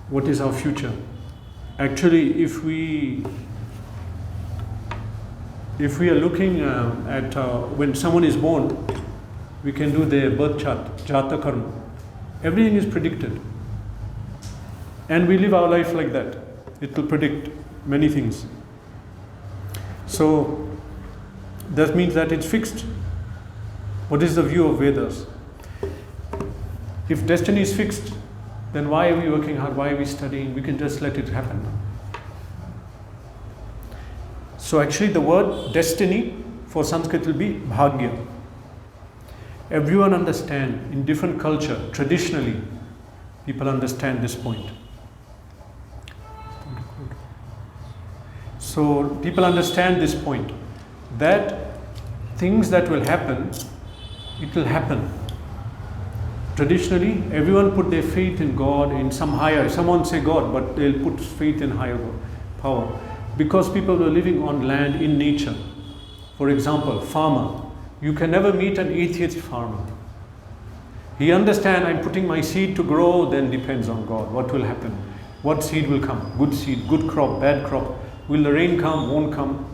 What is our future? Actually, if we are looking at when someone is born, we can do their birth chart, jata karma. Everything is predicted. And we live our life like that. It will predict many things. So that means that it's fixed. What is the view of Vedas? If destiny is fixed, then why are we working hard? Why are we studying? We can just let it happen. So actually the word destiny for Sanskrit will be bhagya. Everyone understand in different culture, traditionally, people understand this point. So people understand this point, that things that will happen, it will happen. Traditionally, everyone put their faith in God, in some higher, someone say God, but they'll put faith in higher power. Because people were living on land in nature. For example, farmer. You can never meet an atheist farmer. He understands, I'm putting my seed to grow, then depends on God. What will happen? What seed will come? Good seed, good crop, bad crop. Will the rain come, won't come?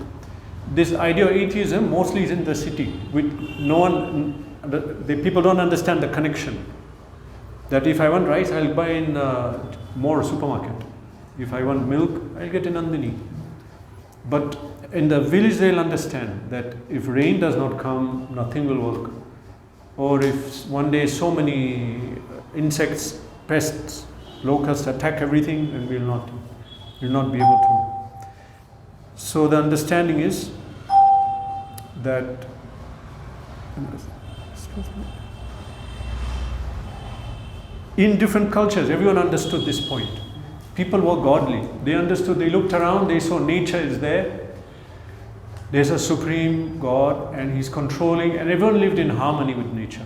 This idea of atheism mostly is in the city. With no one, the people don't understand the connection. That if I want rice, I'll buy in more supermarket. If I want milk, I'll get in Nandini. But in the village, they'll understand that if rain does not come, nothing will work. Or if one day so many insects, pests, locusts attack everything, and we'll not be able to. So the understanding is that in different cultures, everyone understood this point. People were godly. They understood, they looked around, they saw nature is there. There's a supreme God and He's controlling, and everyone lived in harmony with nature.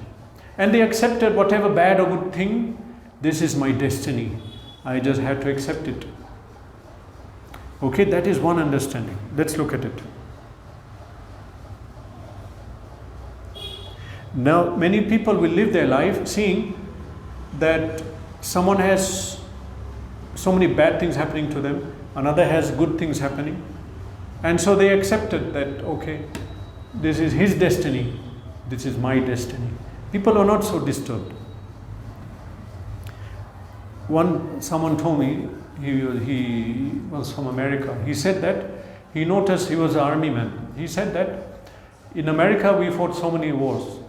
And they accepted whatever bad or good thing, this is my destiny. I just have to accept it. Okay, that is one understanding. Let's look at it. Now, many people will live their life seeing that someone has so many bad things happening to them, another has good things happening. And so they accepted that, okay, this is his destiny, this is my destiny. People are not so disturbed. Someone told me, he was from America. He said that he noticed, he was an army man. He said that in America we fought so many wars.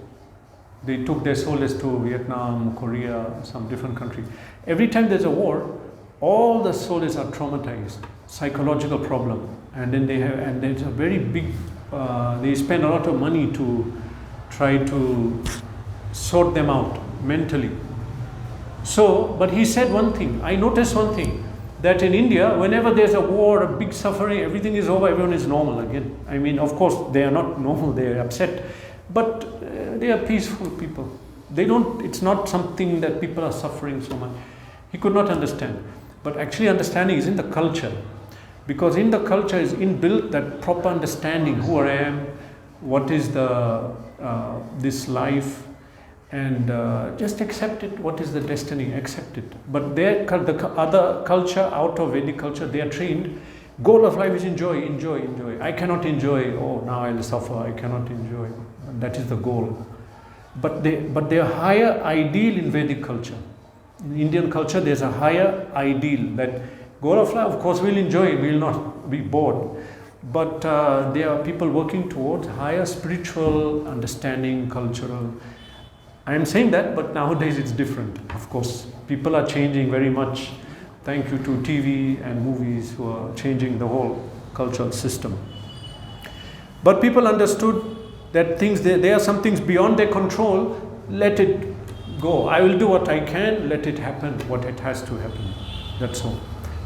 They took their soldiers to Vietnam, Korea, some different country. Every time there's a war, all the soldiers are traumatized, psychological problem, and then there's a very big. They spend a lot of money to try to sort them out mentally. So, but he said one thing. I noticed one thing, that in India, whenever there's a war, a big suffering, everything is over, everyone is normal again. I mean, of course, they are not normal; they are upset, but they are peaceful people. They don't. It's not something that people are suffering so much. He could not understand. But actually understanding is in the culture, because in the culture is inbuilt that proper understanding who I am, what is the this life, and just accept it. What is the destiny? Accept it. But the other culture, out of Vedic culture, they are trained. Goal of life is enjoy, enjoy, enjoy. I cannot enjoy. Oh, now I'll suffer. I cannot enjoy. That is the goal. But they are higher ideal in Vedic culture. In Indian culture, there's a higher ideal that goal of life, of course, we'll enjoy it, we'll not be bored. But there are people working towards higher spiritual understanding, cultural. I am saying that, but nowadays it's different. Of course, people are changing very much. Thank you to TV and movies who are changing the whole cultural system. But people understood that there are some things beyond their control. Let it go. I will do what I can, let it happen, what it has to happen. That's all.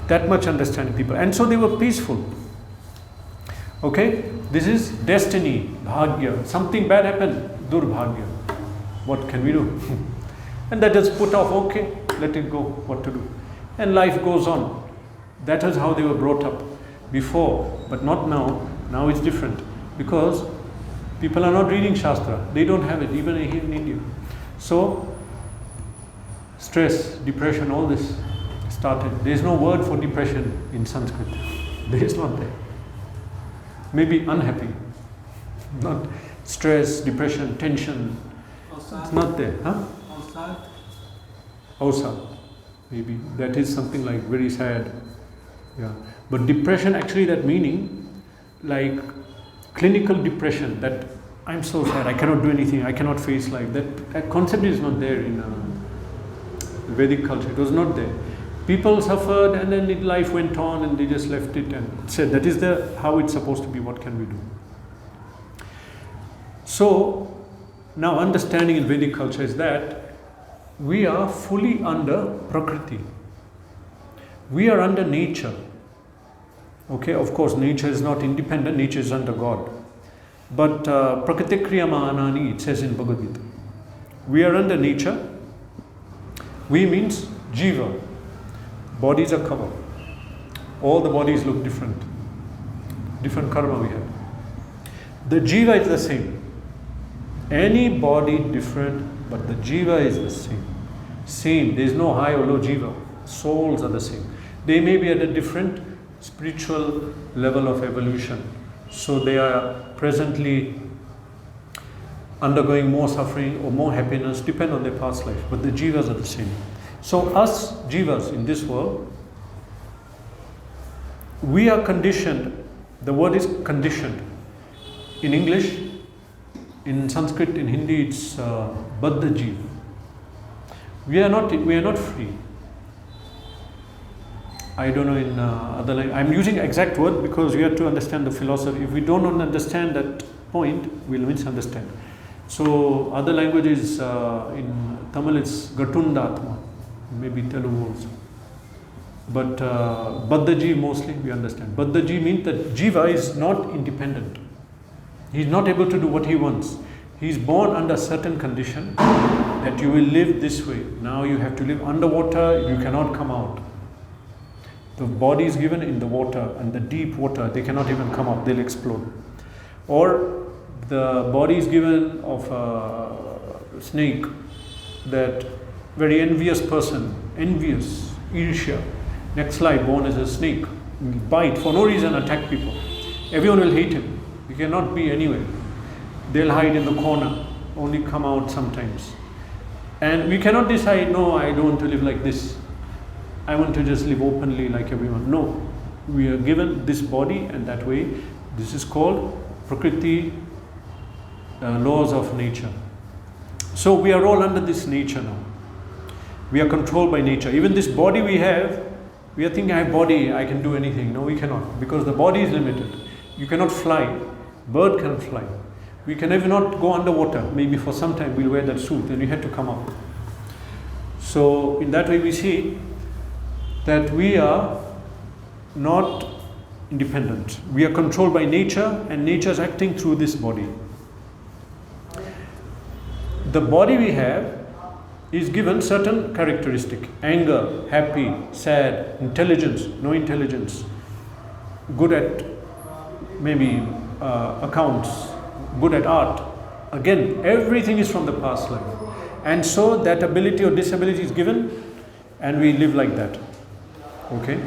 That much understanding people. And so they were peaceful. Okay? This is destiny, bhagya. Something bad happened, durbhagya. What can we do? And that is put off, okay, let it go, what to do. And life goes on. That is how they were brought up before, but not now. Now it's different. Because people are not reading Shastra. They don't have it, even here in India. So, stress, depression, all this started. There is no word for depression in Sanskrit. There is not there. Maybe unhappy, not stress, depression, tension. It's not there. Huh? Ausad. Maybe that is something like very sad. Yeah. But depression, actually, that meaning, like clinical depression, that I'm so sad, I cannot do anything, I cannot face life. That concept is not there in Vedic culture. It was not there. People suffered, and then life went on, and they just left it and said that is how it's supposed to be. What can we do? So now understanding in Vedic culture is that we are fully under Prakriti. We are under nature. Okay, of course, nature is not independent, nature is under God. But Prakriti Kriyama Anani, it says in Bhagavad Gita. We are under nature. We means Jiva. Bodies are covered. All the bodies look different. Different karma we have. The Jiva is the same. Any body different, but the Jiva is the same. Same. There is no high or low Jiva. Souls are the same. They may be at a different spiritual level of evolution. So they are presently undergoing more suffering or more happiness, depend on their past life. But the Jivas are the same. So us Jivas in this world, we are conditioned. The word is conditioned. In English, in Sanskrit, in Hindi, it's Baddha Jiv. We are not free. I don't know in other language. I'm using exact word because we have to understand the philosophy. If we don't understand that point, we'll misunderstand. So other languages, in Tamil it's Gatundatma, maybe Telugu also. But Baddhaji mostly we understand. Baddhaji means that Jiva is not independent. He is not able to do what he wants. He is born under certain condition that you will live this way. Now you have to live underwater, you cannot come out. The body is given in the water, and the deep water, they cannot even come up, they'll explode. Or the body is given of a snake, that very envious person, envious, Irsha. Next life, born as a snake, bite for no reason, attack people. Everyone will hate him. He cannot be anywhere. They'll hide in the corner, only come out sometimes. And we cannot decide, no, I don't want to live like this. I want to just live openly like everyone. No, we are given this body and that way. This is called Prakriti, laws of nature. So we are all under this nature now. We are controlled by nature. Even this body we have, we are thinking I have body, I can do anything. No, we cannot, because the body is limited. You cannot fly. Bird can fly. We can even not go underwater. Maybe for some time we'll wear that suit and we have to come up. So in that way we see that we are not independent. We are controlled by nature, and nature is acting through this body. The body we have is given certain characteristic: anger, happy, sad, intelligence, no intelligence, good at maybe accounts, good at art. Again, everything is from the past life. And so that ability or disability is given, and we live like that. Okay?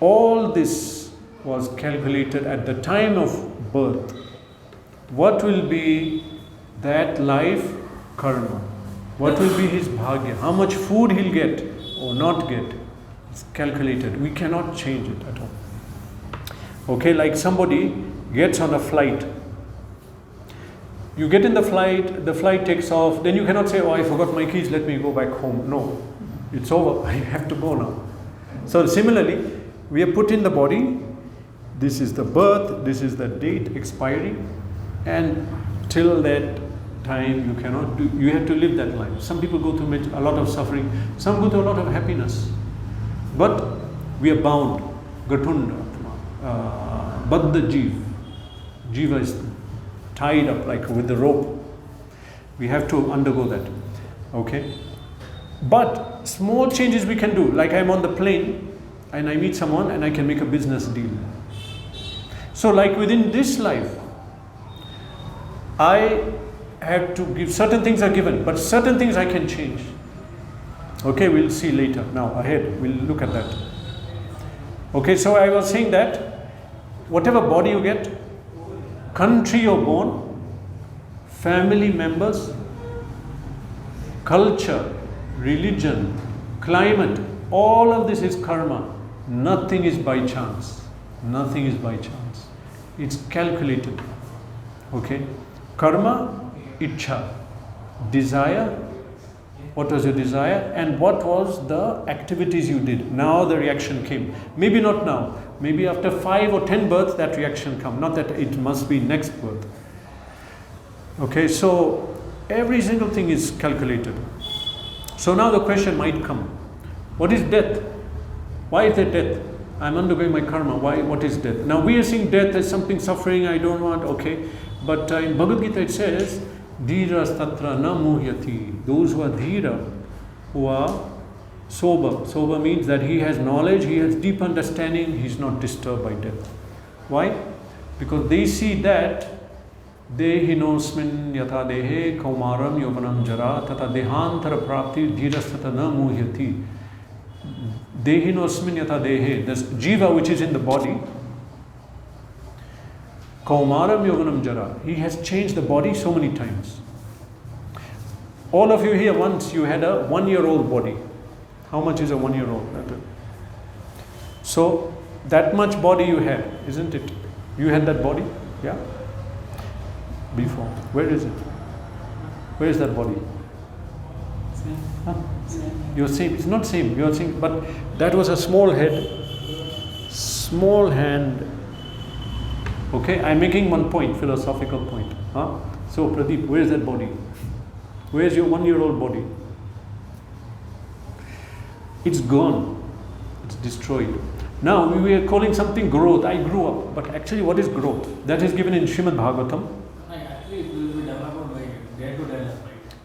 All this was calculated at the time of birth. What will be that life karma? What will be his bhagya? How much food he'll get or not get? It's calculated. We cannot change it at all. Okay, like somebody gets on a flight. You get in the flight takes off, then you cannot say, oh, I forgot my keys, let me go back home. No, it's over, I have to go now. So similarly, we have put in the body, this is the birth, this is the date, expiry, and till that time you cannot do, you have to live that life. Some people go through a lot of suffering, some go through a lot of happiness. But we are bound, Gatunda, Baddha Jiva. Jiva is tied up like with the rope. We have to undergo that. Okay? But small changes we can do. Like I'm on the plane and I meet someone and I can make a business deal. So like within this life, I have to give, certain things are given, but certain things I can change. Okay, we'll see later. Now ahead, we'll look at that. Okay, so I was saying that whatever body you get, country you're born, family members, culture, religion, climate, all of this is karma. Nothing is by chance. Nothing is by chance. It's calculated. Okay? Karma, ichha, desire. What was your desire? And what was the activities you did? Now the reaction came. Maybe not now. Maybe after 5 or 10 births that reaction come. Not that it must be next birth. Okay, so every single thing is calculated. So now the question might come. What is death? Why is there death? I'm undergoing my karma. Why? What is death? Now we are seeing death as something suffering I don't want. Okay. But in Bhagavad Gita it says, Dhira statra na muhyati. Those who are dhira, who are sober. Sober means that he has knowledge, he has deep understanding, he's not disturbed by death. Why? Because they see that Dehinosmin yatha dehe kaumaram yovanam jara tata dehantara prapti dhirastata na muhyati. Dehinosmin yatha dehe, this jiva which is in the body, kaumaram yovanam jara, he has changed the body so many times. All of you here, once you had a 1-year-old body. How much is a 1-year-old? So that much body you had, isn't it? You had that body? Yeah? Before. Where is it? Where is that body? Same. Huh? Same. You're same. It's not same. You're saying, but that was a small head, small hand. Okay, I'm making one point, philosophical point. Huh? So Pradeep, where is that body? Where is your 1-year-old body? It's gone. It's destroyed. Now we are calling something growth. I grew up, but actually, what is growth? That is given in Srimad Bhagavatam. Actually, it will be developed by day to day life.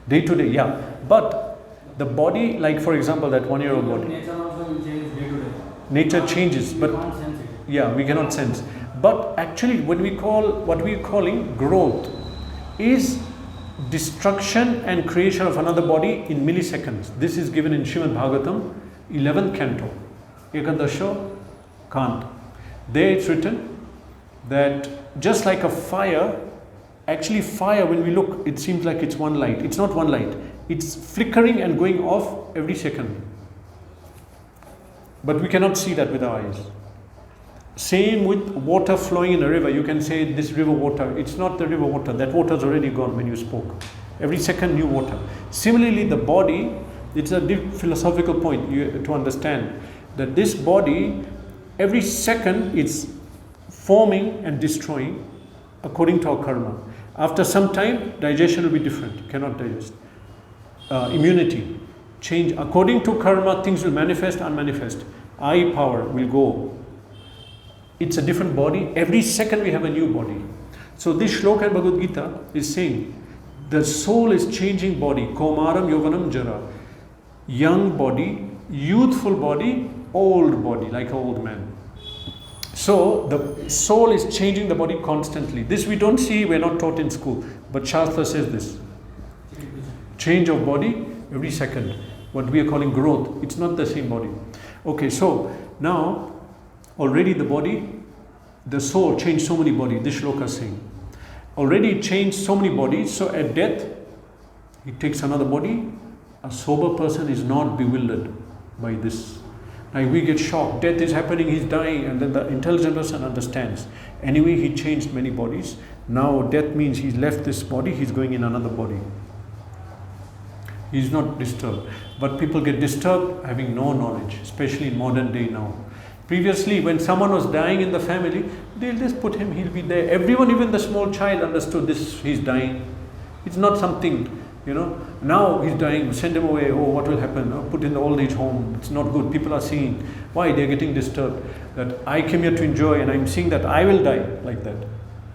Day to day, yeah. But the body, like for example, that 1-year-old body. Nature also will change day to day. Nature changes, but we can't sense it. yeah, we cannot sense. But actually, when we call what we are calling growth, is destruction and creation of another body in milliseconds. This is given in Srimad Bhagavatam, 11th canto, Ekadasha Kant. There it's written that just like a fire, actually fire, when we look, it seems like it's one light. It's not one light. It's flickering and going off every second. But we cannot see that with our eyes. Same with water flowing in a river. You can say this river water. It's not the river water. That water is already gone when you spoke. Every second new water. Similarly, the body, it's a deep philosophical point to understand that this body, every second it's forming and destroying according to our karma. After some time, digestion will be different. You cannot digest. Immunity, change. According to karma, things will manifest, unmanifest. Eye power will go. It's a different body. Every second we have a new body. So this shloka in Bhagavad Gita is saying the soul is changing body. Kaumaram yovanam jara. Young body, youthful body, old body, like an old man. So the soul is changing the body constantly. This we don't see, we're not taught in school. But Shastra says this. Change of body every second. What we are calling growth. It's not the same body. Okay, so now already the body, the soul changed so many bodies. This shloka is saying. Already it changed so many bodies. So at death, it takes another body. A sober person is not bewildered by this. Like we get shocked. Death is happening, he's dying. And then the intelligent person understands. Anyway, he changed many bodies. Now death means he's left this body, he's going in another body. He's not disturbed. But people get disturbed having no knowledge, especially in modern day now. Previously, when someone was dying in the family, they'll just put him, he'll be there. Everyone, even the small child, understood this, he's dying. It's not something, now he's dying, send him away, oh, what will happen? Oh, put in the old age home, it's not good. People are seeing, why? They're getting disturbed. That I came here to enjoy and I'm seeing that I will die like that.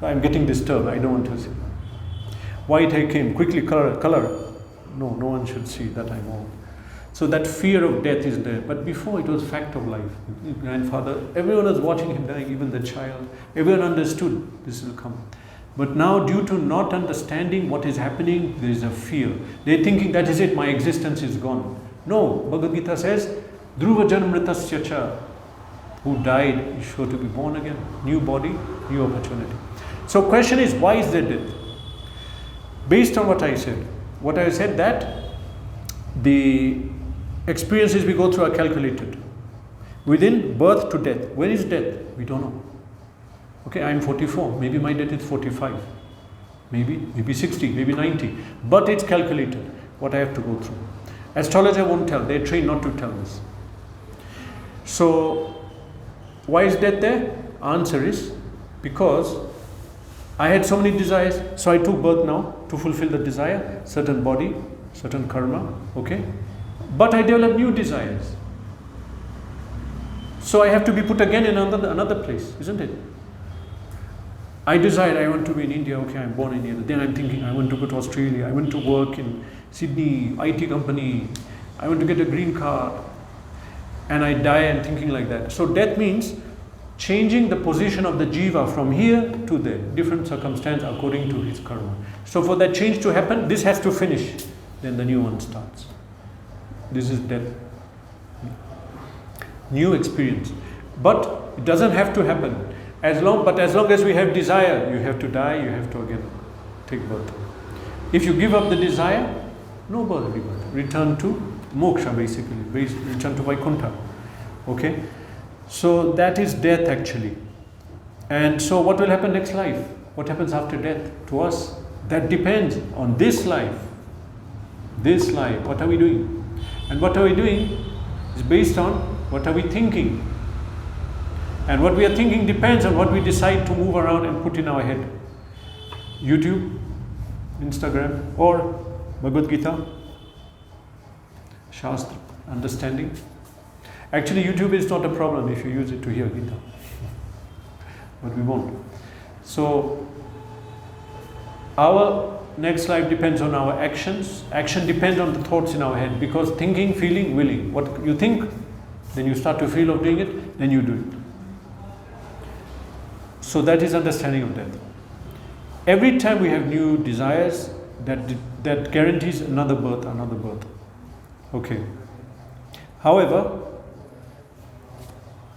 I'm getting disturbed, I don't want to see. White hair came, quickly color. No one should see that I'm old. So that fear of death is there. But before it was fact of life. Grandfather, everyone was watching him dying, even the child. Everyone understood this will come. But now due to not understanding what is happening, there is a fear. They're thinking that is it, my existence is gone. No, Bhagavad Gita says, Dhruva Janmritasya cha, who died is sure to be born again. New body, new opportunity. So question is, why is there death? Based on what I said that the experiences we go through are calculated. Within birth to death. When is death? We don't know. Okay, I'm 44, maybe my death is 45. Maybe 60, maybe 90. But it's calculated, what I have to go through. Astrologer won't tell, they're trained not to tell this. So, why is death there? Answer is, because I had so many desires, so I took birth now to fulfill the desire, certain body, certain karma, okay? But I developed new desires. So I have to be put again in another place, isn't it? I decide I want to be in India, okay, I'm born in India. Then I'm thinking I want to go to Australia, I want to work in Sydney, IT company, I want to get a green card. And I die and thinking like that. So death means changing the position of the jiva from here to there, different circumstance according to his karma. So for that change to happen, this has to finish, then the new one starts. This is death. New experience. But it doesn't have to happen. As long as we have desire, you have to die, you have to again take birth. If you give up the desire, no birth, rebirth. Return to moksha basically, return to Vaikuntha. Okay? So that is death actually. And so what will happen next life? What happens after death to us? That depends on this life. This life, what are we doing? And what are we doing is based on what are we thinking. And what we are thinking depends on what we decide to move around and put in our head. YouTube, Instagram, or Bhagavad Gita, Shastra, understanding. Actually, YouTube is not a problem if you use it to hear Gita. But we won't. So, our next life depends on our actions. Action depends on the thoughts in our head. Because thinking, feeling, willing. What you think, then you start to feel of doing it, then you do it. So that is understanding of death. Every time we have new desires, that guarantees another birth. Okay. However,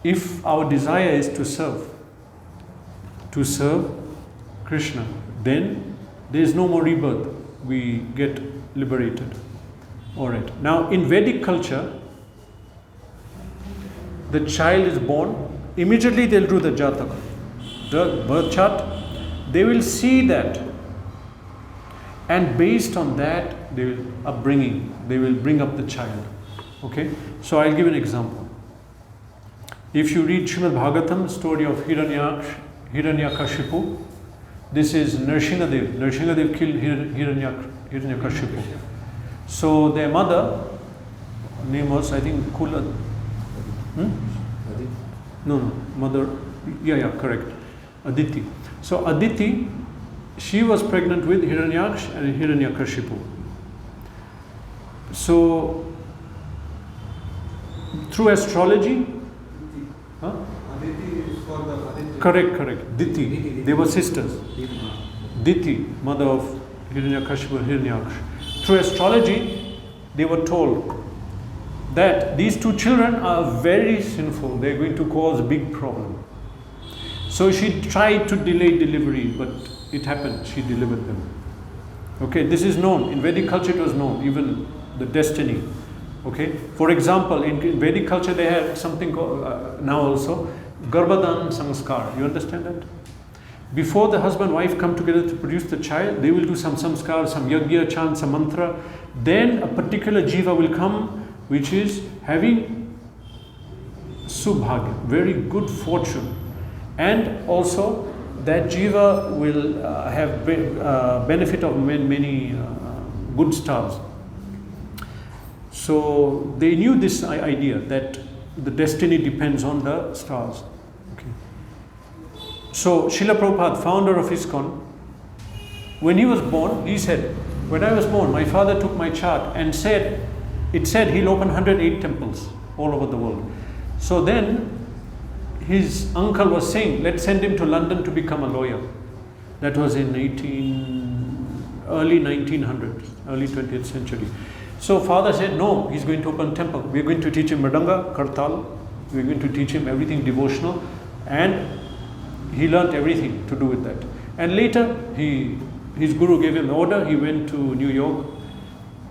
if our desire is to serve Krishna, then there is no more rebirth. We get liberated. Alright. Now in Vedic culture, the child is born, immediately they'll do the jataka, the birth chart. They will see that, and based on that, they will bring up the child. Okay? So I'll give an example. If you read Srimad Bhagavatam, story of Hiranyakashipu, this is Nrsimhadev. Nrsimhadev killed Hiranyakashipu. So their mother, name was, I think, Kula. No, mother, yeah, correct. Aditi. So Aditi, she was pregnant with Hiranyaksh and Hiranyakashipu. So through astrology, Aditi is for the Aditi. Correct. Diti. They were sisters. Diti, mother of Hiranyakashipu and Hiranyaksh. Through astrology, they were told that these two children are very sinful. They're going to cause a big problem. So she tried to delay delivery, but it happened. She delivered them. Okay, this is known. In Vedic culture it was known, even the destiny. Okay, for example, in Vedic culture they have something called, now also, Garbhadan Sanskar. You understand that? Before the husband and wife come together to produce the child, they will do some samskar, some yagya, chant, some mantra. Then a particular jiva will come, which is having subhagya, very good fortune. And also that jiva will have benefit of many good stars. So they knew this idea that the destiny depends on the stars. Okay. So Srila Prabhupada, founder of ISKCON, when he was born, he said, when I was born, my father took my chart and said, it said he'll open 108 temples all over the world. So then his uncle was saying, let's send him to London to become a lawyer. That was in early 1900s, early 20th century. So father said, no, he's going to open temple. We're going to teach him Mridanga, Kartal. We're going to teach him everything devotional. And he learnt everything to do with that. And later, his guru gave him order. He went to New York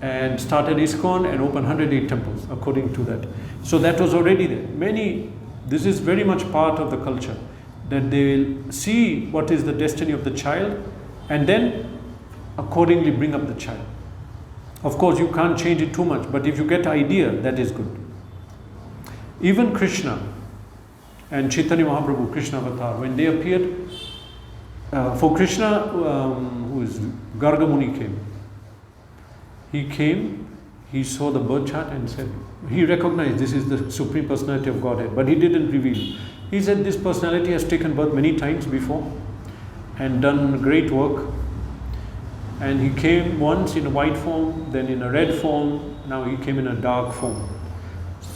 and started ISKCON and opened 108 temples according to that. So that was already there. This is very much part of the culture, that they will see what is the destiny of the child and then accordingly bring up the child. Of course, you can't change it too much, but if you get idea, that is good. Even Krishna and Chaitanya Mahaprabhu, Krishna Avatar, when they appeared, for Krishna, who is Garga Muni came, he saw the birth chart and said, he recognized this is the Supreme Personality of Godhead, but he didn't reveal. He said this personality has taken birth many times before and done great work. And he came once in a white form, then in a red form, now he came in a dark form.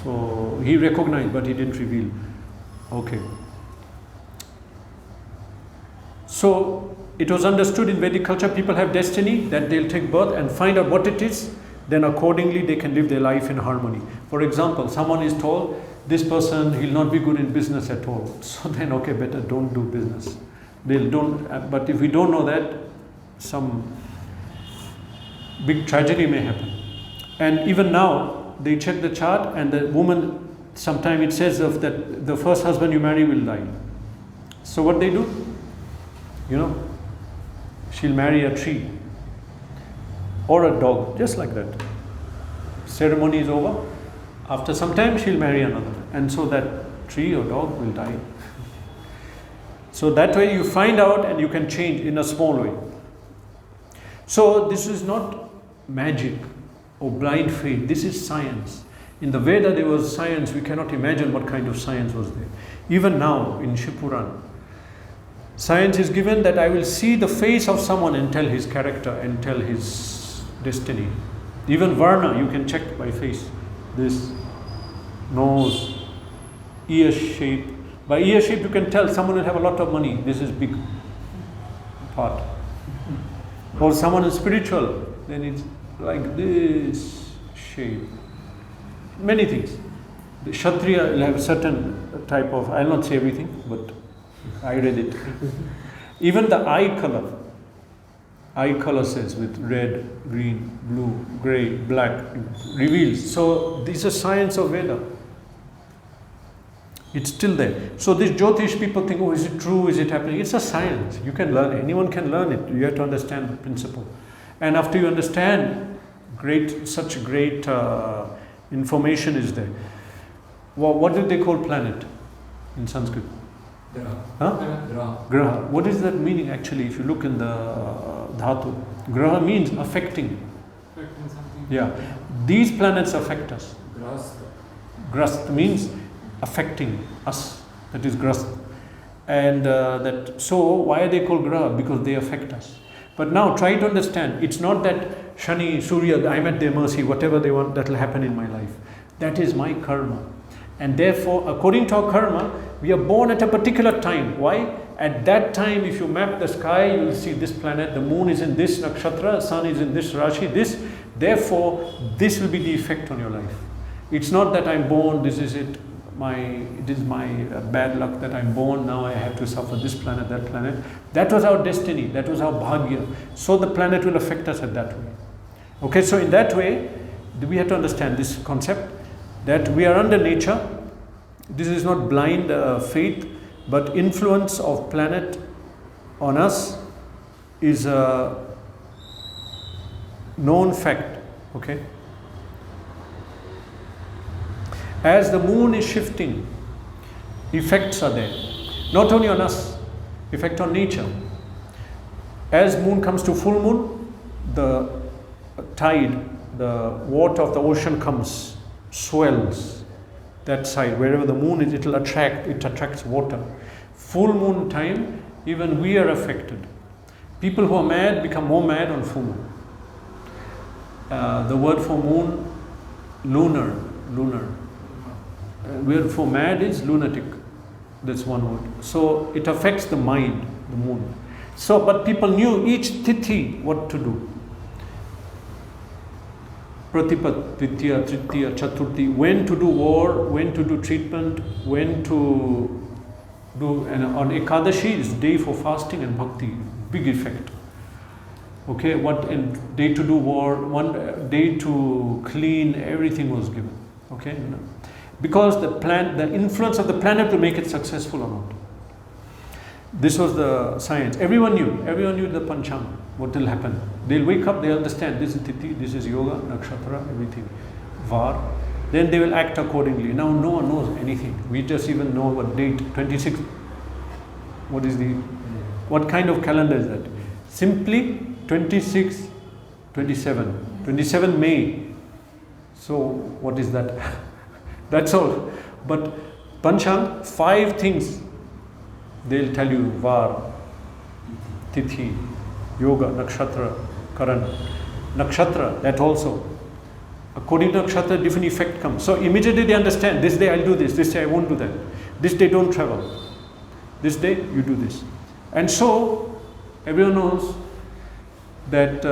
So he recognized, but he didn't reveal. Okay. So it was understood in Vedic culture, people have destiny, that they'll take birth and find out what it is, then accordingly they can live their life in harmony. For example, someone is told, this person, he'll not be good in business at all. So then, okay, better don't do business. But if we don't know that, some big tragedy may happen. And even now, they check the chart and the woman, sometimes it says that the first husband you marry will die. So what they do? She'll marry a tree or a dog, just like that. Ceremony is over. After some time, she'll marry another. And so that tree or dog will die. So that way you find out and you can change in a small way. So this is not magic or blind faith. This is science. In the Veda there was science. We cannot imagine what kind of science was there. Even now in Shipuran, science is given that I will see the face of someone and tell his character and tell his destiny. Even Varna, you can check by face. This nose, ear shape. By ear shape you can tell someone will have a lot of money. This is big part. Or someone is spiritual, then it's like this shape. Many things. The Kshatriya will have a certain type of, I'll not say everything, but I read it. Even the eye color says with red, green, blue, grey, black, reveals. So this is science of Veda. It's still there. So this Jyotish, people think, oh, is it true? Is it happening? It's a science. You can learn it. Anyone can learn it. You have to understand the principle. And after you understand, such great information is there. What do they call planet in Sanskrit? Graha. Huh? Graha. What is that meaning actually if you look in the dhatu? Graha means affecting. Affecting something. Yeah. These planets affect us. Grasa. Grast means affecting us. That is Grast. And so why are they called Graha? Because they affect us. But now try to understand, it's not that Shani, Surya, I'm at their mercy, whatever they want, that will happen in my life. That is my karma. And therefore, according to our karma, we are born at a particular time. Why? At that time, if you map the sky, you will see this planet, the moon is in this nakshatra, sun is in this rashi, this. Therefore, this will be the effect on your life. It's not that I'm born, this is it. It is my bad luck that I'm born, now I have to suffer this planet, that planet. That was our destiny, that was our bhagya. So the planet will affect us at that way. Okay, so in that way, we have to understand this concept that we are under nature. This is not blind faith, but influence of planet on us is a known fact. Okay. As the moon is shifting, effects are there. Not only on us, effect on nature. As moon comes to full moon, the tide, the water of the ocean comes, swells that side. Wherever the moon is, it attracts water. Full moon time, even we are affected. People who are mad become more mad on full moon. The word for moon, lunar. Word for mad is lunatic. That's one word. So it affects the mind, the moon. So, but people knew each tithi what to do. Pratipat, Ditya, Tritiya, Chaturthi, when to do war, when to do treatment, when to do, and on Ekadashi is day for fasting and bhakti, big effect. Okay, what and day to do war, one day to clean, everything was given. Okay, because the influence of the planet will make it successful or not. This was the science. Everyone knew the Pancham, what will happen. They'll wake up, they understand this is Tithi, this is Yoga, Nakshatra, everything, Var. Then they will act accordingly. Now no one knows anything. We just even know what date, 26. What kind of calendar is that? Simply 26, 27. 27 May. So what is that? That's all. But Pancham, 5 things. They'll tell you Var, Tithi, Yoga, Nakshatra, Karan. Nakshatra, that also. According to Nakshatra, different effect comes. So immediately they understand, this day I'll do this day I won't do that. This day don't travel. This day you do this. And so, everyone knows that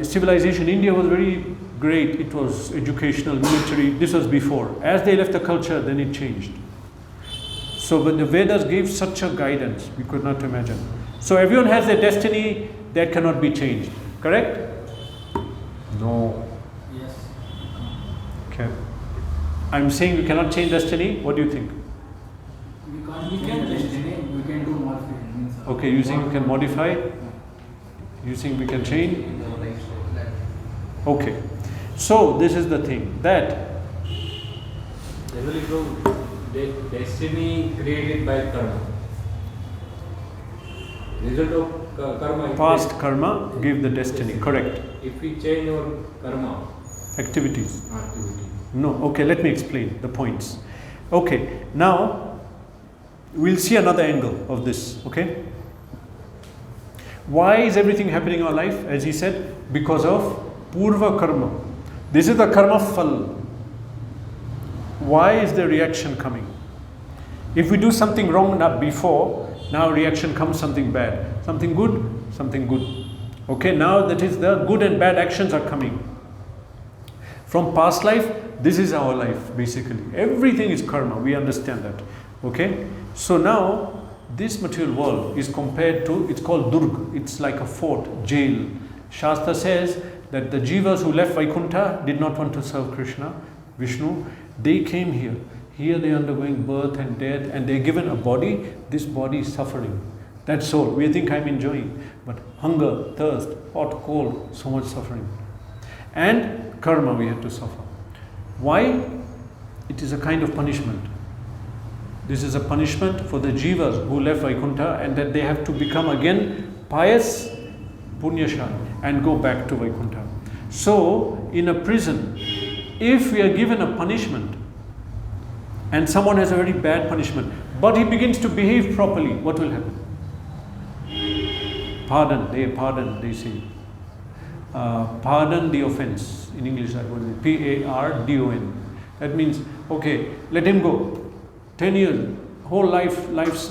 civilization, India was very great. It was educational, military, this was before. As they left the culture, then it changed. So when the Vedas gave such a guidance, we could not imagine. So everyone has their destiny that cannot be changed. Correct? No. Yes. Okay. I'm saying we cannot change destiny. What do you think? We can destiny. We can do modification. Okay, you think we can modify? You think we can change? Okay. So this is the thing that destiny created by karma. Result of karma. Past karma give the destiny. Correct. If we change our karma Activities. activity. No. Okay, let me explain the points. Okay, now we'll see another angle of this. Okay. Why is everything happening in our life? As he said, because of purva karma. This is the karma phal. Why is the reaction coming? If we do something wrong before, now reaction comes something bad. Something good. Okay, now that is the good and bad actions are coming. From past life, this is our life basically. Everything is karma, we understand that. Okay, so now this material world is compared to, it's called Durg, it's like a fort, jail. Shastra says that the jivas who left Vaikuntha did not want to serve Krishna, Vishnu, they came here. Here they are undergoing birth and death and they're given a body, this body is suffering. That's all. We think I'm enjoying, but hunger, thirst, hot, cold, so much suffering. And karma we have to suffer. Why? It is a kind of punishment. This is a punishment for the jivas who left Vaikuntha and that they have to become again pious, punyashan, and go back to Vaikuntha. So, in a prison, if we are given a punishment and someone has a very bad punishment, but he begins to behave properly, what will happen? Pardon, they say. Pardon the offense. In English that would be P-A-R-D-O-N. That means, okay, let him go. 10 years, whole life's,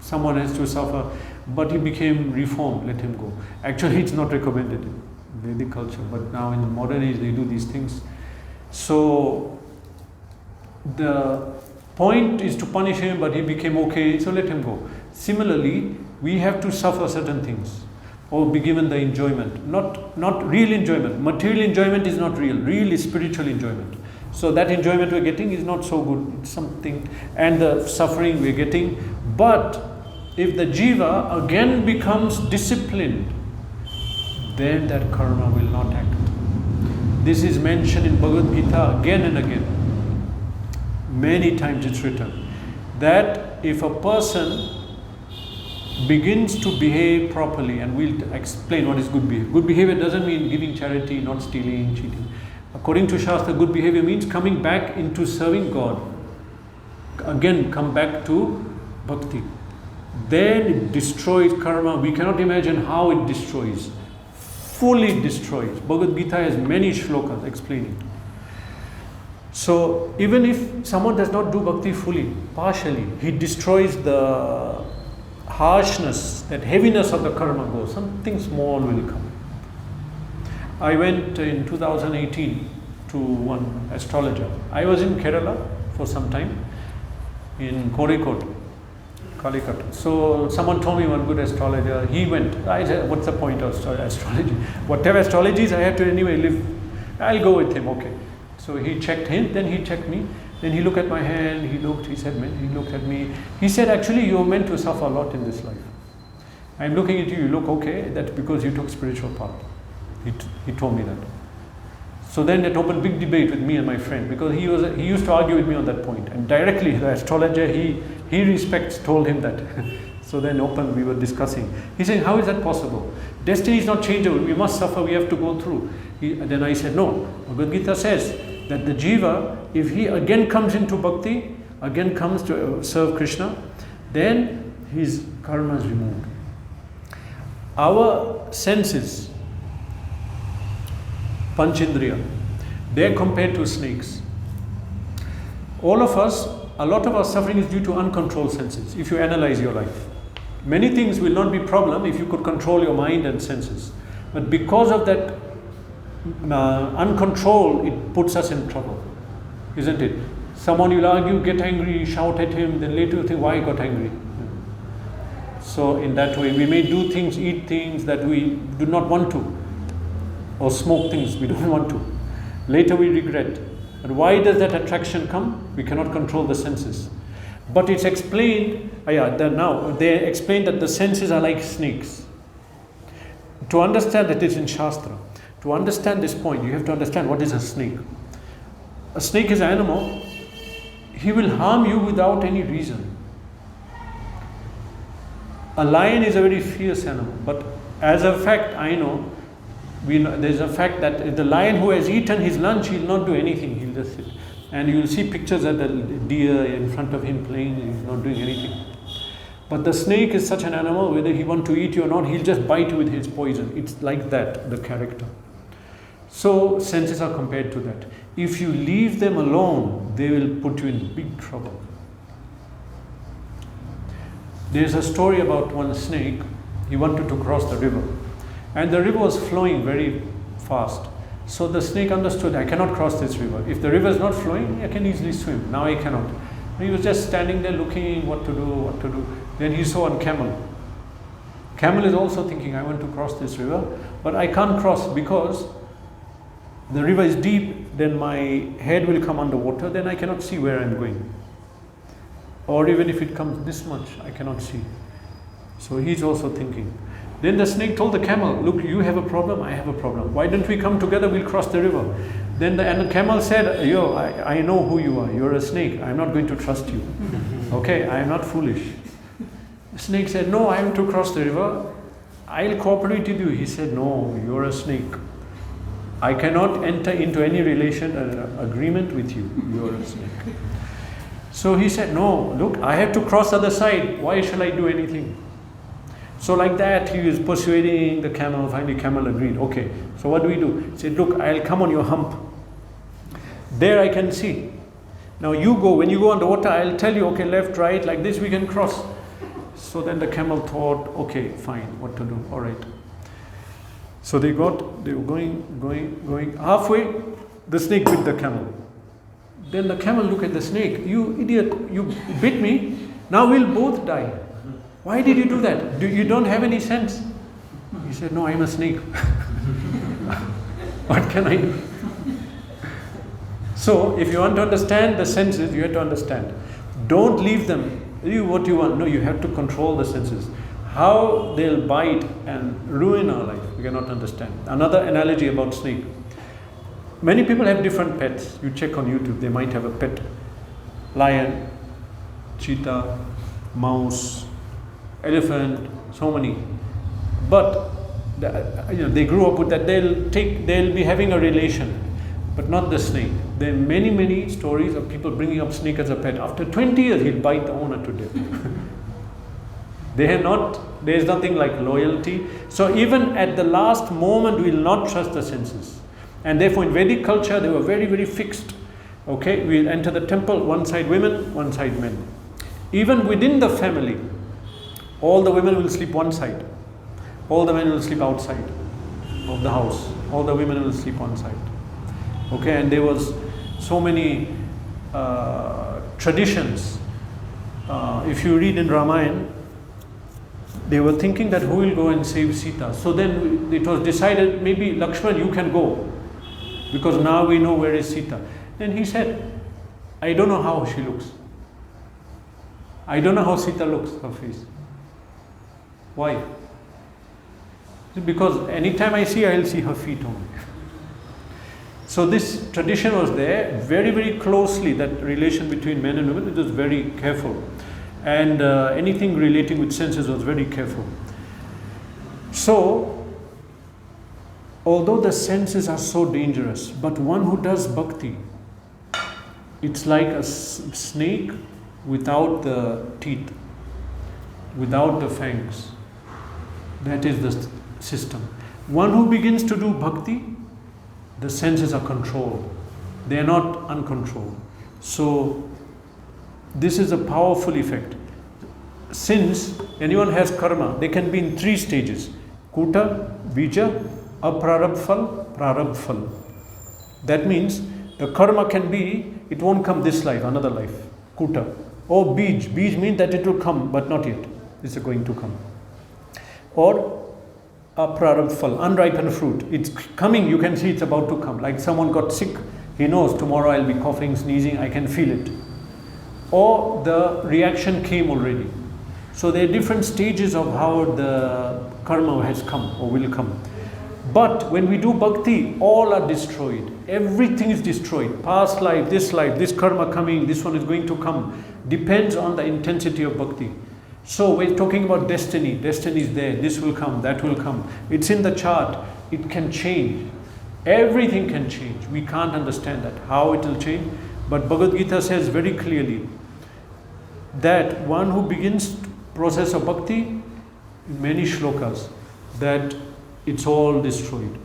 someone has to suffer, but he became reformed, let him go. Actually, it's not recommended in Vedic culture, but now in the modern age, they do these things. So, the point is to punish him, but he became okay, so let him go. Similarly, we have to suffer certain things or be given the enjoyment, not real enjoyment. Material enjoyment is not real. Real is spiritual enjoyment. So that enjoyment we're getting is not so good. It's something, and the suffering we're getting. But if the jiva again becomes disciplined, then that karma will not act. This is mentioned in Bhagavad Gita again and again. Many times it's written that if a person begins to behave properly, and we'll explain what is good behavior. Good behavior doesn't mean giving charity, not stealing, cheating. According to Shastra, good behavior means coming back into serving God. Again, come back to bhakti. Then it destroys karma. We cannot imagine how it destroys. Fully destroys. Bhagavad Gita has many shlokas explaining. So, even if someone does not do bhakti fully, partially, he destroys the harshness, that heaviness of the karma goes. Something small will come. I went in 2018 to one astrologer. I was in Kerala for some time, in Kozhikode, Calicut. So someone told me one good astrologer. He went. I said, what's the point of astrology? Whatever astrology is, I have to anyway live. I'll go with him, okay. So he checked him, then he checked me. Then he looked at my hand, he looked at me. He said, actually, you're meant to suffer a lot in this life. I'm looking at you, you look okay, that's because you took spiritual path. He told me that. So then it opened big debate with me and my friend, because he used to argue with me on that point. And directly, the astrologer he respects told him that. So then we were discussing. He said, how is that possible? Destiny is not changeable, we must suffer, we have to go through. Then I said, no, Bhagavad Gita says that the jiva, if he again comes into bhakti, again comes to serve Krishna, then his karma is removed. Our senses, Panchendriya, they are compared to snakes. All of us, a lot of our suffering is due to uncontrolled senses. If you analyze your life, many things will not be problem if you could control your mind and senses. But because of that uncontrolled, it puts us in trouble, isn't it? Someone will argue, get angry, shout at him, then later you think, why I got angry? So in that way, we may do things, eat things that we do not want to, or smoke things we don't want to. Later we regret. But why does that attraction come? We cannot control the senses. But it's explained, now they explain that the senses are like snakes. To understand that is in Shastra. To understand this point, you have to understand what is a snake. A snake is an animal. He will harm you without any reason. A lion is a very fierce animal, but as a fact, there's a fact that the lion who has eaten his lunch, he'll not do anything, he'll just sit. And you'll see pictures of the deer in front of him playing, he's not doing anything. But the snake is such an animal, whether he wants to eat you or not, he'll just bite you with his poison. It's like that, the character. So senses are compared to that. If you leave them alone, they will put you in big trouble. There's a story about one snake. He wanted to cross the river, and the river was flowing very fast. So the snake understood, I cannot cross this river. If the river is not flowing, I can easily swim. Now I cannot. He was just standing there looking what to do. Then he saw a camel. Camel is also thinking, I want to cross this river, but I can't cross because the river is deep, then my head will come underwater, then I cannot see where I'm going. Or even if it comes this much, I cannot see. So he's also thinking. Then the snake told the camel, look, you have a problem, I have a problem. Why don't we come together, we'll cross the river. Then the camel said, I know who you are, you're a snake, I'm not going to trust you. Okay, I am not foolish. The snake said, no, I have to cross the river, I'll cooperate with you. He said, no, you're a snake. I cannot enter into any relation, agreement with you, you're a snake. So he said, no, look, I have to cross the other side. Why shall I do anything? So like that, he was persuading the camel. Finally, camel agreed. Okay, so what do we do? He said, look, I'll come on your hump. There I can see. Now you go, when you go underwater, I'll tell you, okay, left, right, like this, we can cross. So then the camel thought, okay, fine, what to do? All right. So they were going. Halfway, the snake bit the camel. Then the camel looked at the snake. You idiot, you bit me. Now we'll both die. Why did you do that? You don't have any sense. He said, no, I'm a snake. What can I do? So if you want to understand the senses, you have to understand. Don't leave them. Do what you want. No, you have to control the senses. How they'll bite and ruin our life, we cannot understand. Another analogy about snake. Many people have different pets. You check on YouTube, they might have a pet lion, cheetah, mouse, elephant, so many. But they grew up with that. They'll be having a relation, but not the snake. There are many stories of people bringing up snake as a pet. After 20 years, he'll bite the owner to death. There is nothing like loyalty. So even at the last moment, we will not trust the senses. And therefore in Vedic culture, they were very fixed. Okay, we'll enter the temple, one side women, one side men. Even within the family, all the women will sleep one side. All the men will sleep outside. of the house. All the women will sleep on site. Okay, and there was so many traditions. If you read in Ramayana, they were thinking that who will go and save Sita. So then it was decided, maybe Lakshman, you can go, because now we know where is Sita. Then he said, I don't know how she looks. I don't know how Sita looks, her face. Why? Because anytime I see her, I'll see her feet only. So this tradition was there, very, very closely, that relation between men and women, it was very careful. And anything relating with senses was very careful. So, although the senses are so dangerous, but one who does bhakti, it's like a snake without the teeth, without the fangs. That is the system. One who begins to do bhakti, the senses are controlled. They are not uncontrolled. So, this is a powerful effect. Since anyone has karma, they can be in 3 stages. Kuta, Bija, Aprarabdphal, Prarabdphal. That means the karma can be, it won't come this life, another life. Kuta. Or Bij. Bij means that it will come, but not yet. It's going to come. Or Aprarabdphal, unripened fruit. It's coming, you can see it's about to come. Like someone got sick, he knows tomorrow I'll be coughing, sneezing, I can feel it. Or the reaction came already. So there are different stages of how the karma has come or will come. But when we do bhakti, all are destroyed. Everything is destroyed. Past life, this karma coming, this one is going to come. Depends on the intensity of bhakti. So we're talking about destiny. Destiny is there. This will come, that will come. It's in the chart. It can change. Everything can change. We can't understand that, how it will change. But Bhagavad Gita says very clearly that one who begins process of bhakti, in many shlokas, that it's all destroyed.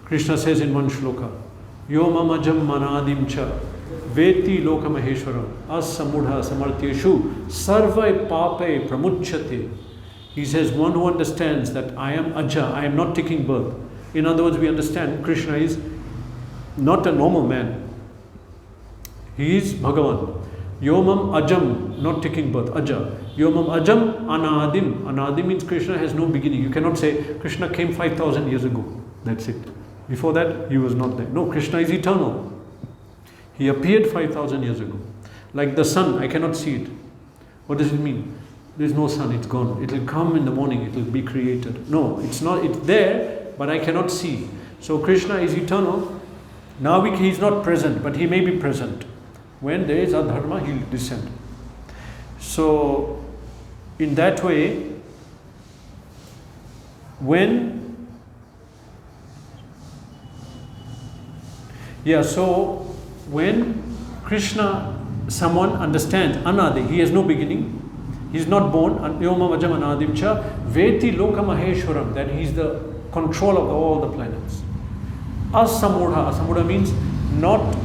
Krishna says in one shloka, Yomamajam manadim cha veti lokamaheshwaram asamudha samartyeshu sarvai pape pramuchyate. He says, one who understands that I am Aja, I am not taking birth. In other words, we understand Krishna is not a normal man. He is Bhagavan. Yomam Ajam, not taking birth, Aja. Yomam Ajam Anadim. Anadim means Krishna has no beginning. You cannot say Krishna came 5,000 years ago. That's it. Before that, he was not there. No, Krishna is eternal. He appeared 5,000 years ago. Like the sun, I cannot see it. What does it mean? There is no sun, it's gone. It will come in the morning, it will be created. No, it's not, it's there, but I cannot see. So Krishna is eternal. Now he is not present, but he may be present. When there is adharma, he will descend. So, in that way, when Krishna, someone understands Anadi, he has no beginning, he is not born, Yoma Vajam Anadim Cha, Veti Lokamaheshwaram, that he is the control of all the planets. Asamudha, Asamudha means not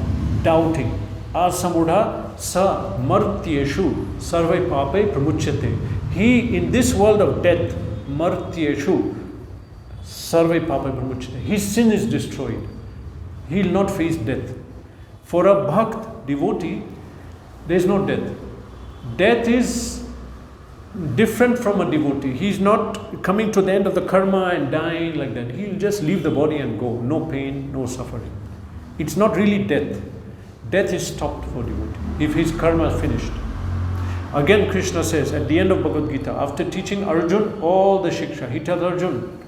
doubting. Asamudha sa martyeshu sarvai pape pramuchyate. He in this world of death, martyeshu sarvai pape pramuchyate. His sin is destroyed. He will not face death. For a bhakt, devotee, there is no death. Death is different from a devotee. He is not coming to the end of the karma and dying like that. He will just leave the body and go. No pain, no suffering. It's not really death. Death is stopped for devotee if his karma is finished. Again, Krishna says at the end of Bhagavad Gita, after teaching Arjun all the shiksha, he tells Arjun,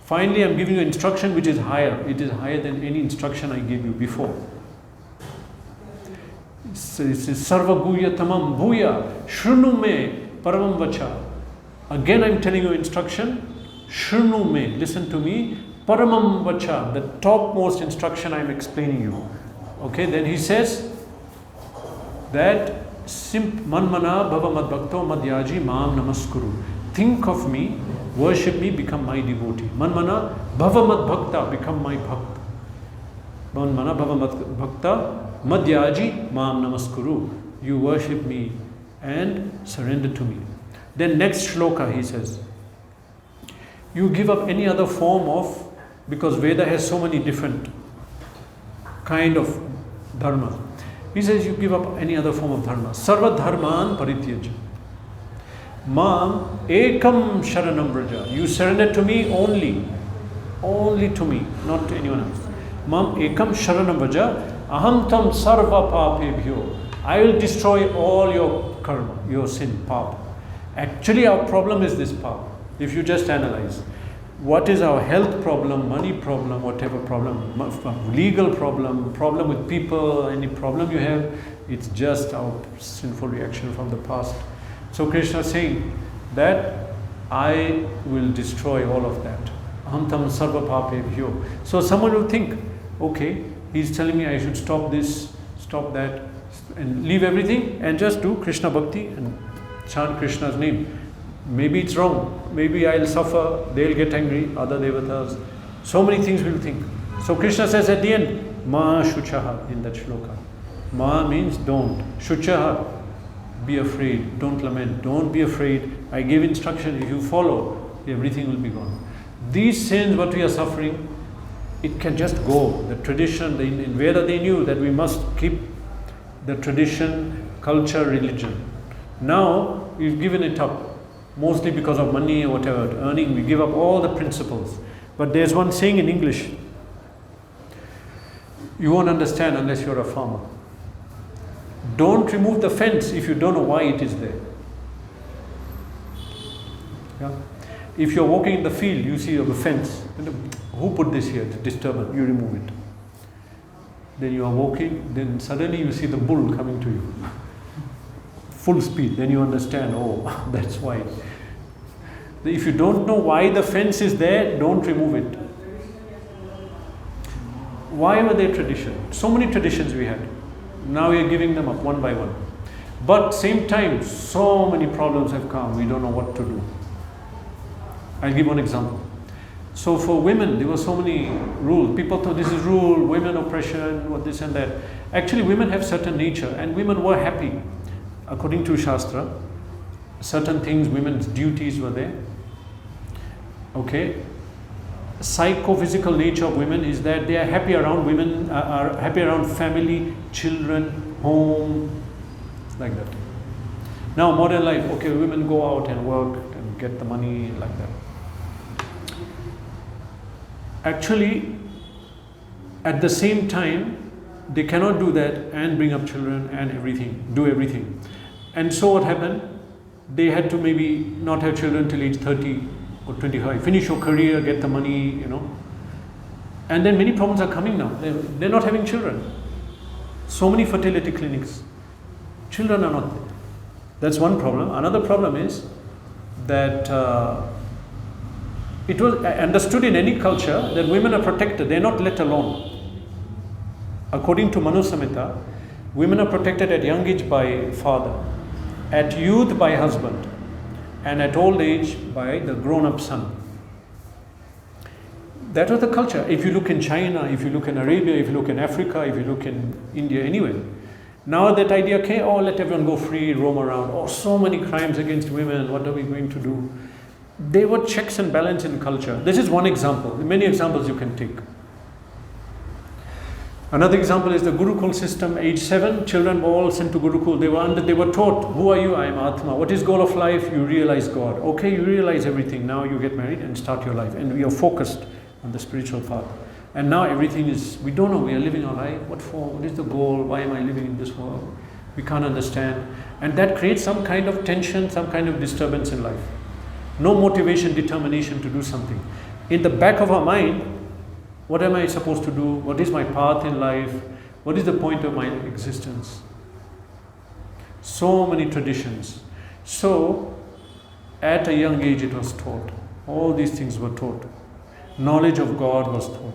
finally I am giving you instruction which is higher. It is higher than any instruction I gave you before. It says, Sarva Guya Tamam Bhuya Shrunu Me Paramam Vacha. Again I am telling you instruction, Shrunu Me, listen to me, Paramam Vacha, the topmost instruction I am explaining you. Okay, then he says that Manmana Bhava Mad Bhakto Madhyaji Maam Namaskuru. Think of me, worship me, become my devotee. Manmana Bhava Mad Bhakta, become my bhakt. Manmana Bhava Mad Bhakta Madhyaji Maam Namaskuru. You worship me and surrender to me. Then next shloka he says, you give up any other form of, because Veda has so many different kind of dharma. He says you give up any other form of dharma. Sarva dharman parityaja. Mam ekam sharanam vraja. You surrender to me only to me, not to anyone else. Mam ekam sharanam vraja. Aham tam sarva papebhyo. I will destroy all your karma, your sin, papa. Actually, our problem is this papa. If you just analyze, what is our health problem, money problem, whatever problem, legal problem with people, any problem you have, it's just our sinful reaction from the past. So Krishna is saying that I will destroy all of that. Aham tam sarva papebhyo. So someone will think, okay, he's telling me I should stop this, stop that, and leave everything and just do Krishna Bhakti and chant Krishna's name. Maybe it's wrong. Maybe I'll suffer, they'll get angry, other devatas. So many things we'll think. So Krishna says at the end, Ma shuchaha in that shloka. Ma means don't. Shuchaha, be afraid, don't lament, don't be afraid. I give instruction, if you follow, everything will be gone. These sins, what we are suffering, it can just go. The tradition, in Veda they knew that we must keep the tradition, culture, religion. Now, we've given it up. Mostly because of money or whatever, earning, we give up all the principles. But there's one saying in English, you won't understand unless you're a farmer. Don't remove the fence if you don't know why it is there. Yeah? If you're walking in the field, you see a fence. Who put this here to disturb it? You remove it. Then you are walking, then suddenly you see the bull coming to you. Full speed, then you understand, oh, that's why. If you don't know why the fence is there, don't remove it. Why were there traditions? So many traditions we had. Now we are giving them up one by one. But same time, so many problems have come, we don't know what to do. I'll give one example. So for women, there were so many rules. People thought this is rule, women oppression, what this and that. Actually, women have certain nature, and women were happy. According to Shastra, certain things, women's duties were there. Okay. Psychophysical nature of women is that they are happy around women, are happy around family, children, home, like that. Now modern life, okay, women go out and work and get the money like that. Actually, at the same time, they cannot do that and bring up children and everything, do everything. And so what happened? They had to maybe not have children till age 30 or 25, finish your career, get the money, you know. And then many problems are coming now. They're not having children. So many fertility clinics. Children are not there. That's one problem. Another problem is that it was understood in any culture that women are protected, they're not let alone. According to Manu Samhita, women are protected at young age by father, at youth by husband, and at old age by the grown-up son. That was the culture. If you look in China, if you look in Arabia, if you look in Africa, if you look in India, anywhere. Now that idea came, oh, let everyone go free, roam around. Oh, so many crimes against women, what are we going to do? There were checks and balance in culture. This is one example. Many examples you can take. Another example is the Gurukul system. Age 7, children were all sent to Gurukul. They were taught, who are you? I am Atma. What is goal of life? You realize God. Okay, you realize everything. Now you get married and start your life. And we are focused on the spiritual path. And now everything is, we don't know, we are living our life. What for? What is the goal? Why am I living in this world? We can't understand. And that creates some kind of tension, some kind of disturbance in life. No motivation, determination to do something. In the back of our mind, what am I supposed to do? What is my path in life? What is the point of my existence? So many traditions. So, at a young age it was taught. All these things were taught. Knowledge of God was taught.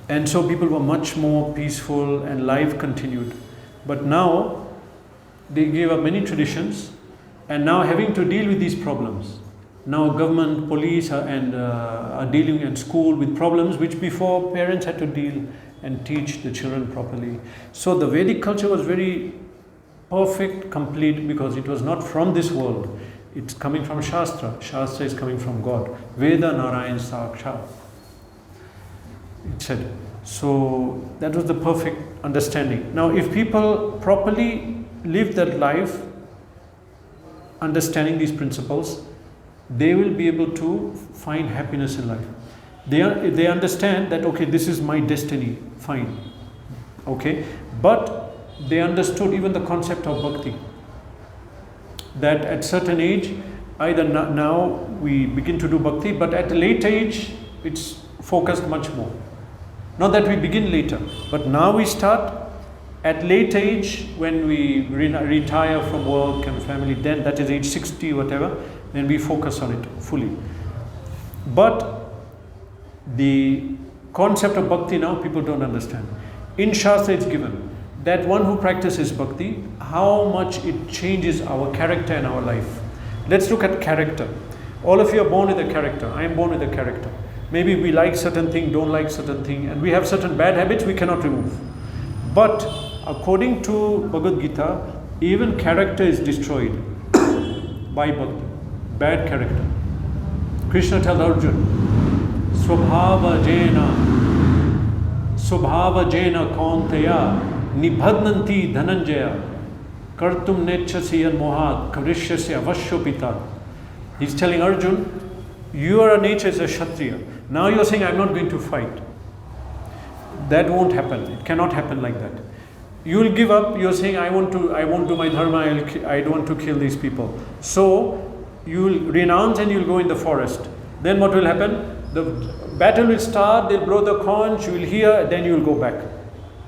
And so people were much more peaceful and life continued. But now, they gave up many traditions and now having to deal with these problems. Now government, police are dealing in school with problems which before parents had to deal and teach the children properly. So the Vedic culture was very perfect, complete, because it was not from this world. It's coming from Shastra. Shastra is coming from God. Veda Narayan Saksha. It said. So that was the perfect understanding. Now, if people properly live their life, understanding these principles, they will be able to find happiness in life. They understand that, okay, this is my destiny, fine. Okay, but they understood even the concept of bhakti. That at certain age, either now we begin to do bhakti, but at a late age, it's focused much more. Not that we begin later, but now we start. At late age, when we retire from work and family, then that is age 60, whatever, then we focus on it fully. But the concept of bhakti now people don't understand. In Shastra it's given that one who practices bhakti, how much it changes our character and our life. Let's look at character. All of you are born with a character. I am born with a character. Maybe we like certain thing, don't like certain thing, and we have certain bad habits we cannot remove. But according to Bhagavad Gita, even character is destroyed by bhakti. Bad character. Krishna tells Arjuna, Swabhava jena kaunteya nibhadnanti dhananjaya kartum nechasya mohat karishyasya avashyopita. He's telling Arjuna, your nature is a Kshatriya. Now you're saying, I'm not going to fight. That won't happen. It cannot happen like that. You will give up. You're saying, I won't do my dharma. I don't want to kill these people. So you will renounce and you'll go in the forest. Then what will happen? The battle will start. They'll blow the conch. You will hear. Then you will go back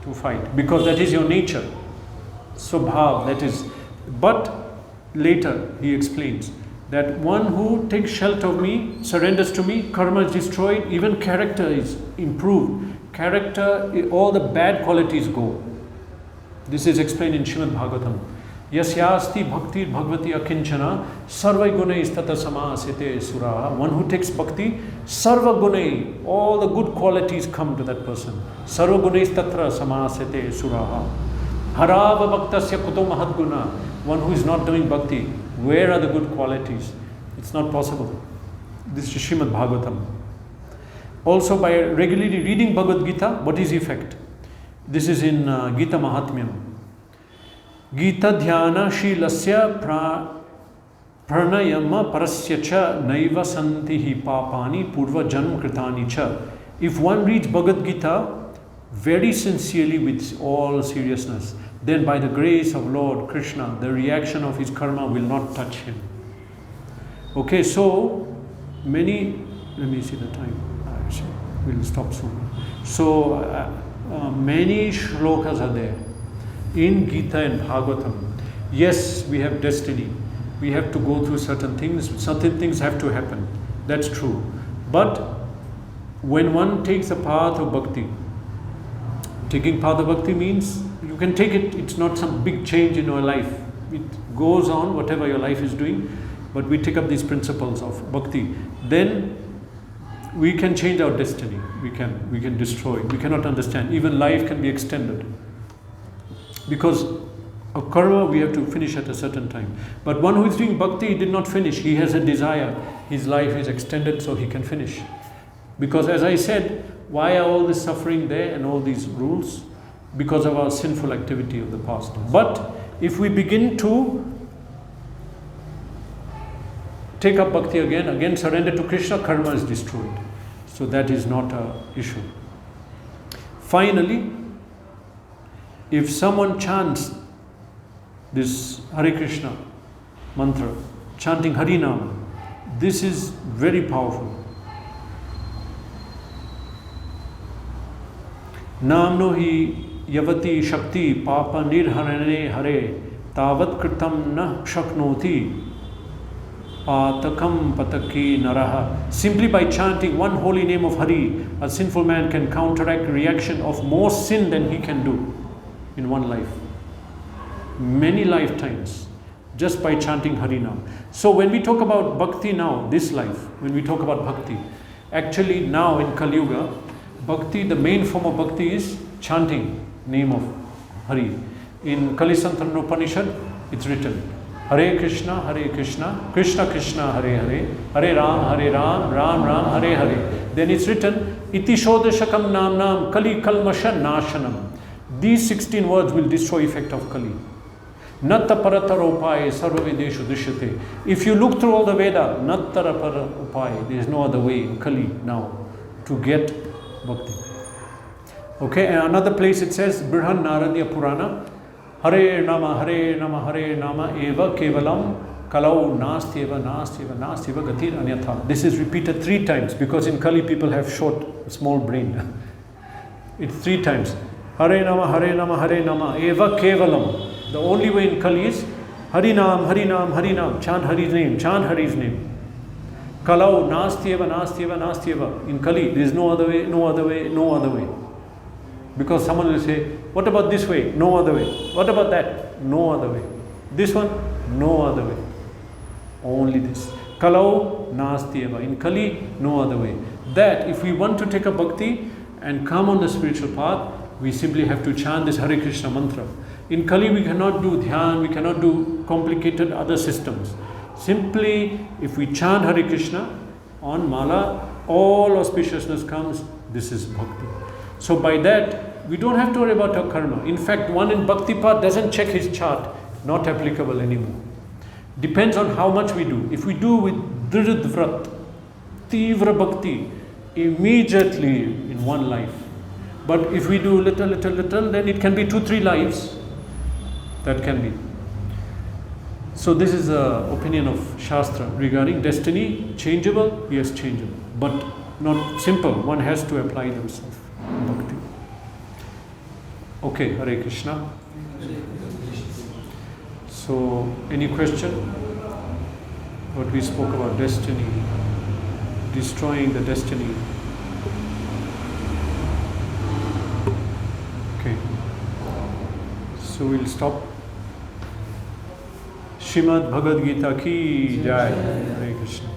to fight because that is your nature. Subhav. That is. But later he explains that one who takes shelter of me, surrenders to me, karma is destroyed, even character is improved. Character, all the bad qualities go. This is explained in Srimad Bhagavatam. Yasyasti bhakti bhagavati akinchana sarva gunais tata samasite suraha. One who takes bhakti, sarva gunai, all the good qualities come to that person. Sarva gunais tatra samasite suraha. Harava bhaktasya kuto mahadguna. One who is not doing bhakti, where are the good qualities? It's not possible. This is Srimad Bhagavatam. Also, by regularly reading Bhagavad Gita, what is the effect? This is in Gita Mahatmyam. Gita dhyana shilasya pranayama parasya cha naiva santihi papani purva janma kritani cha. If one reads Bhagavad Gita very sincerely with all seriousness, then by the grace of Lord Krishna, the reaction of his karma will not touch him. Okay, so many, let me see the time. We'll stop soon. So many shlokas are there in Gita and Bhagavatam. Yes, we have destiny. We have to go through certain things. Certain things have to happen. That's true. But when one takes the path of bhakti, taking path of bhakti means you can take it, it's not some big change in your life. It goes on, whatever your life is doing, but we take up these principles of bhakti. Then we can change our destiny. We can destroy. We cannot understand. Even life can be extended. Because of karma, we have to finish at a certain time. But one who is doing bhakti, he did not finish. He has a desire. His life is extended so he can finish. Because as I said, why are all this suffering there and all these rules? Because of our sinful activity of the past. But if we begin to take up bhakti again surrender to Krishna, karma is destroyed. So that is not an issue. Finally, if someone chants this Hare Krishna mantra, chanting Harinam, this is very powerful. Namno hi yavati shakti papa nirharane hare tavat kritam na shaknoti patakam pataki naraha. Simply by chanting one holy name of Hari, a sinful man can counteract reaction of more sin than he can do in one life. Many lifetimes, just by chanting Harinam. So when we talk about bhakti now, this life, when we talk about bhakti, actually now in Kali Yuga, bhakti, the main form of bhakti is chanting name of Hari. In Kali Santarana Upanishad, it's written, Hare Krishna, Krishna Krishna, Hare Hare, Hare Ram, Ram Ram, Hare Hare. Then it's written, Iti Shodashakam Nam Nam Kali Kalmasha Nashanam. These 16 words will destroy effect of Kali. Natta Paratara Upaye Sarva Vedeshu Drishyate. If you look through all the Veda, Nattara Para Upaye, there is no other way in Kali now to get bhakti. Okay, and another place it says, Brihan Naradya Purana, Hare Nama, Eva Kevalam, Kalau Nastyeva, Gatir Anyatha. This is repeated 3 times because in Kali people have small brain. It's 3 times. Hare Nama, Eva Kevalam. The only way in Kali is Harinam, chant Hari's name. Kalau Nastyeva. In Kali, there is no other way. Because someone will say, what about this way? No other way. What about that? No other way. This one? No other way. Only this. Kalau Nastyeva. In Kali, no other way. That if we want to take a bhakti and come on the spiritual path, we simply have to chant this Hare Krishna mantra. In Kali, we cannot do dhyan, we cannot do complicated other systems. Simply, if we chant Hare Krishna on Mala, all auspiciousness comes. This is bhakti. So by that, we don't have to worry about our karma. In fact, one in Bhakti path doesn't check his chart. Not applicable anymore. Depends on how much we do. If we do with Dridad Vrat, Tivra Bhakti, immediately in one life. But if we do little, then it can be 2-3 lives. That can be. So this is the opinion of Shastra regarding destiny. Changeable? Yes, changeable. But not simple. One has to apply themselves. Bhakti. Okay, Hare Krishna. So, any question? What we spoke about destiny, destroying the destiny. Okay. So we'll stop. Shrimad Bhagavad Gita ki Jai. Hare Krishna.